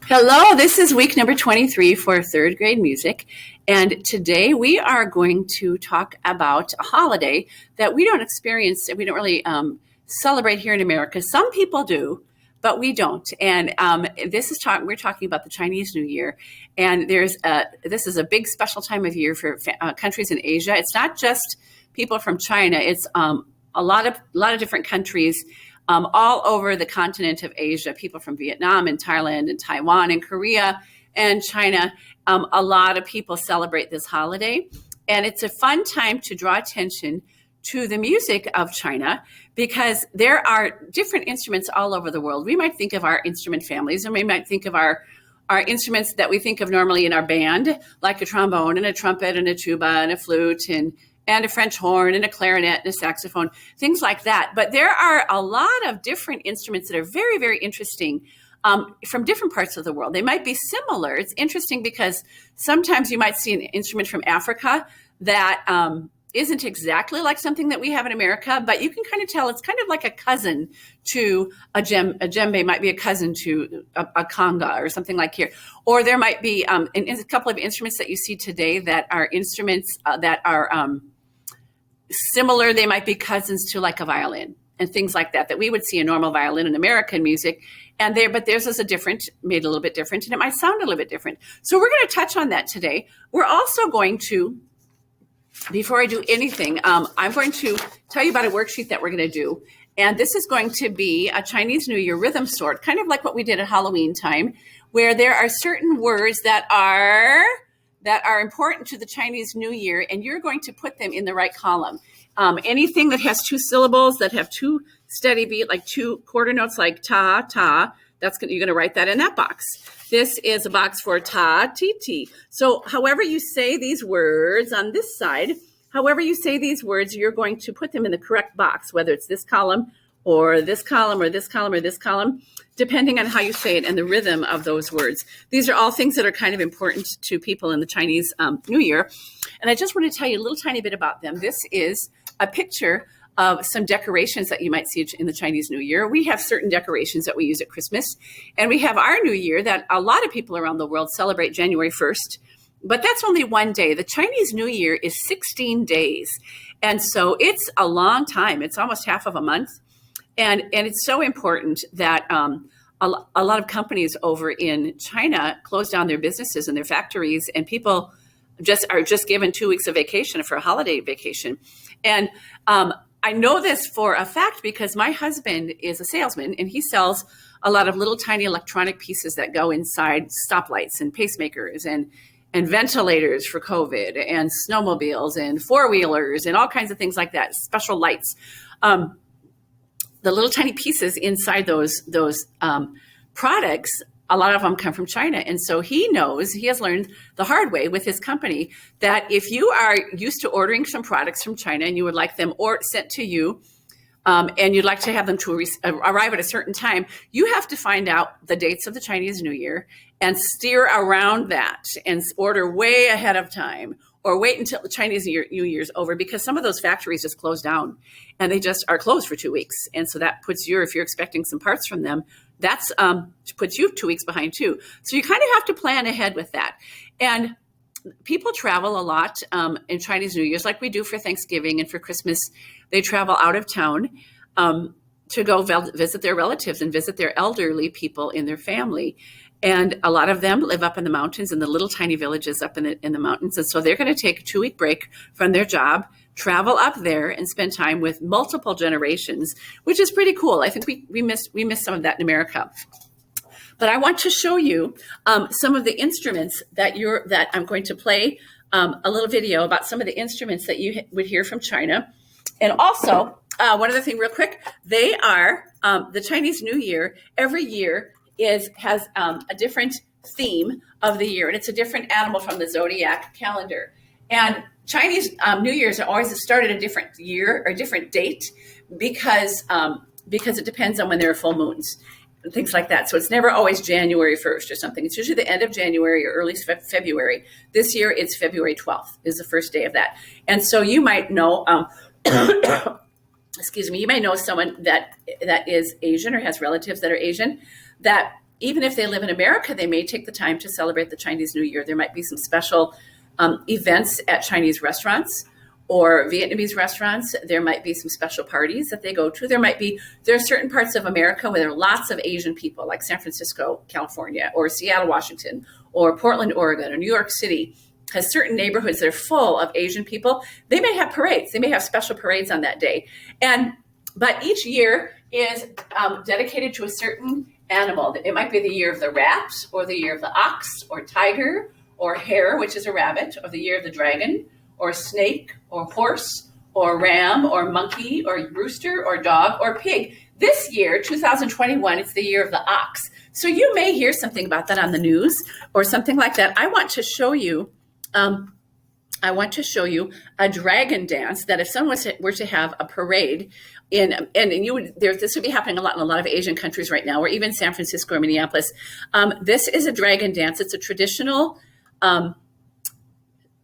Hello, this is week number 23 for third grade music. And today we are going to talk about a holiday that we don't experience, we don't really celebrate here in America. Some people do, but we don't. And we're talking about the Chinese New Year. And this is a big special time of year for countries in Asia. It's not just people from China. It's a lot of different countries all over the continent of Asia, people from Vietnam and Thailand and Taiwan and Korea and China. A lot of people celebrate this holiday. And it's a fun time to draw attention to the music of China because there are different instruments all over the world. We might think of our instrument families, and we might think of our instruments that we think of normally in our band, like a trombone and a trumpet and a tuba and a flute and a French horn and a clarinet and a saxophone, things like that. But there are a lot of different instruments that are very, very interesting from different parts of the world. They might be similar. It's interesting because sometimes you might see an instrument from Africa that isn't exactly like something that we have in America, but you can kind of tell it's kind of like a cousin to a djembe might be a cousin to a conga or something like here. Or there might be a couple of instruments that you see today that are instruments that are similar. They might be cousins to like a violin and things like that we would see a normal violin in American music. But theirs is made a little bit different, and it might sound a little bit different. So we're going to touch on that today. We're also going to, before I do anything, I'm going to tell you about a worksheet that we're going to do. And this is going to be a Chinese New Year rhythm sort, kind of like what we did at Halloween time, where there are certain words that are important to the Chinese New Year, and you're going to put them in the right column. Anything that has two syllables, that have two steady beat, like two quarter notes, like ta, ta, you're going to write that in that box. This is a box for ta, ti, ti. So however you say these words on this side, however you say these words, you're going to put them in the correct box, whether it's this column or this column or this column or this column, depending on how you say it and the rhythm of those words. These are all things that are kind of important to people in the Chinese New Year. And I just want to tell you a little tiny bit about them. This is a picture of some decorations that you might see in the Chinese New Year. We have certain decorations that we use at Christmas. And we have our New Year that a lot of people around the world celebrate January 1st. But that's only one day. The Chinese New Year is 16 days. And so it's a long time. It's almost half of a month. And it's so important that a lot of companies over in China close down their businesses and their factories, and people are just given 2 weeks of vacation for a holiday vacation. And I know this for a fact because my husband is a salesman, and he sells a lot of little tiny electronic pieces that go inside stoplights and pacemakers and ventilators for COVID and snowmobiles and four-wheelers and all kinds of things like that, special lights. The little tiny pieces inside those products, a lot of them come from China. And so he has learned the hard way with his company that if you are used to ordering some products from China and you would like them sent to you, and you'd like to have them to arrive at a certain time, you have to find out the dates of the Chinese New Year and steer around that and order way ahead of time, or wait until the Chinese New Year's over, because some of those factories just close down and they just are closed for 2 weeks. And so that puts if you're expecting some parts from them, that's puts you 2 weeks behind too. So you kind of have to plan ahead with that. And people travel a lot in Chinese New Year's, like we do for Thanksgiving and for Christmas. They travel out of town to go visit their relatives and visit their elderly people in their family. And a lot of them live up in the mountains, in the little tiny villages up in the mountains. And so they're going to take a 2-week break from their job, travel up there and spend time with multiple generations, which is pretty cool. I think we miss some of that in America. But I want to show you some of the instruments that I'm going to play a little video about some of the instruments that you would hear from China. And also, one other thing real quick, they are, the Chinese New Year every year has a different theme of the year, and it's a different animal from the zodiac calendar. And Chinese New Year's are always started a different year or a different date because it depends on when there are full moons and things like that. So it's never always January 1st or something. It's usually the end of January or early February. This year, it's February 12th is the first day of that. And so you might know, you may know someone that is Asian or has relatives that are Asian that even if they live in America, they may take the time to celebrate the Chinese New Year. There might be some special events at Chinese restaurants or Vietnamese restaurants. There might be some special parties that they go to. There are certain parts of America where there are lots of Asian people, like San Francisco, California, or Seattle, Washington, or Portland, Oregon, or New York City has certain neighborhoods that are full of Asian people. They may have parades. They may have special parades on that day. But each year is dedicated to a certain animal. It might be the year of the rat, or the year of the ox, or tiger, or hare, which is a rabbit, or the year of the dragon, or snake, or horse, or ram, or monkey, or rooster, or dog, or pig. This year, 2021, it's the year of the ox. So you may hear something about that on the news or something like that. I want to show you a dragon dance that if someone were to have a parade this would be happening a lot in a lot of Asian countries right now, or even San Francisco or Minneapolis. This is a dragon dance. It's a traditional,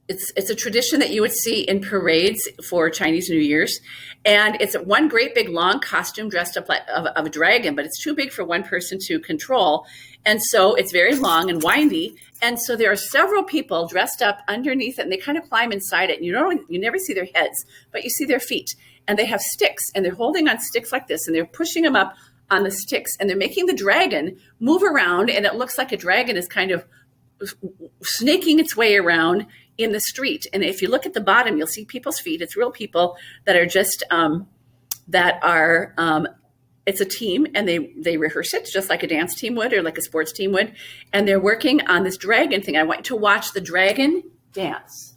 it's a tradition that you would see in parades for Chinese New Year's. And it's one great big long costume dressed up like of a dragon, but it's too big for one person to control. And so it's very long and windy. And so there are several people dressed up underneath it, and they kind of climb inside it. And you never see their heads, but you see their feet. And they have sticks, and they're holding on sticks like this, and they're pushing them up on the sticks, and they're making the dragon move around. And it looks like a dragon is kind of snaking its way around in the street. And if you look at the bottom, you'll see people's feet. It's real people that are just it's a team, and they rehearse it just like a dance team would or like a sports team would. And they're working on this dragon thing. I want you to watch the dragon dance.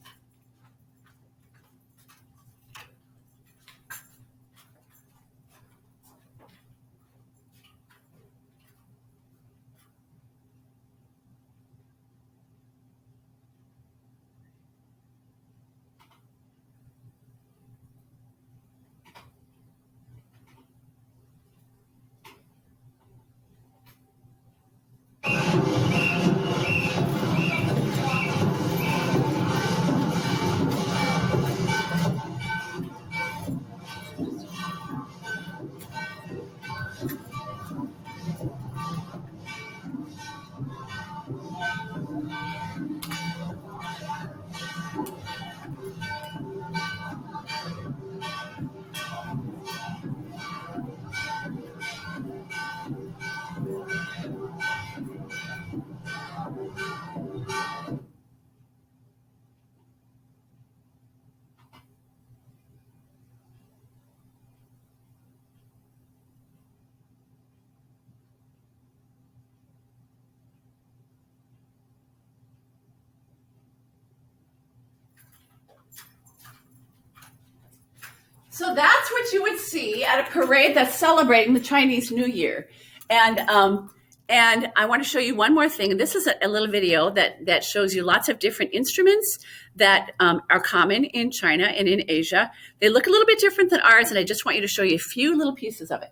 So that's what you would see at a parade that's celebrating the Chinese New Year. And I want to show you one more thing. And this is a little video that shows you lots of different instruments that are common in China and in Asia. They look a little bit different than ours, and I just want you to show you a few little pieces of it.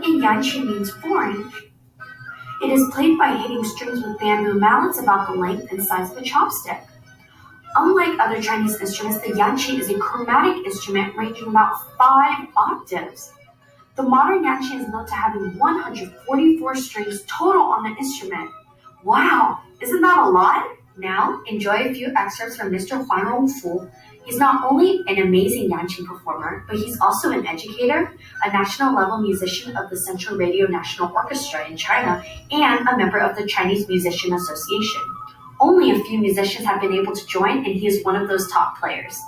In Yanqi means foreign. It is played by hitting strings with bamboo mallets about the length and size of a chopstick. Unlike other Chinese instruments, the Yanqi is a chromatic instrument ranging about 5 octaves. The modern Yanqi is known to having 144 strings total on the instrument. Wow, isn't that a lot? Now, enjoy a few excerpts from Mr. Huan Rongfu. He's not only an amazing Yanqi performer, but he's also an educator, a national-level musician of the Central Radio National Orchestra in China, and a member of the Chinese Musician Association. Only a few musicians have been able to join, and he is one of those top players.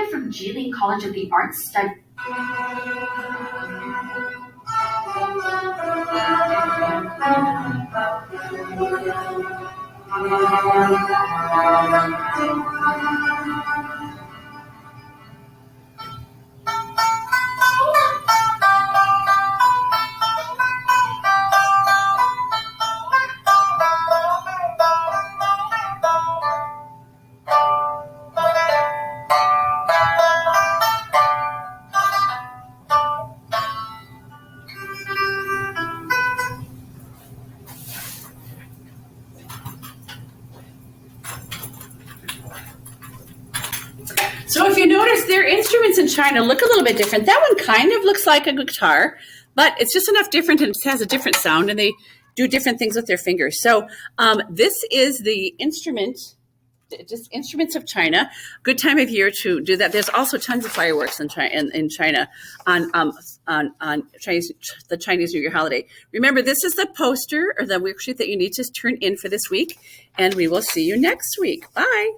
From Jilin College of the Arts studied So if you notice, their instruments in China look a little bit different. That one kind of looks like a guitar, but it's just enough different and it has a different sound, and they do different things with their fingers. So this is the just instruments of China. Good time of year to do that. There's also tons of fireworks in China on the Chinese New Year holiday. Remember, this is the poster or the worksheet that you need to turn in for this week, and we will see you next week. Bye.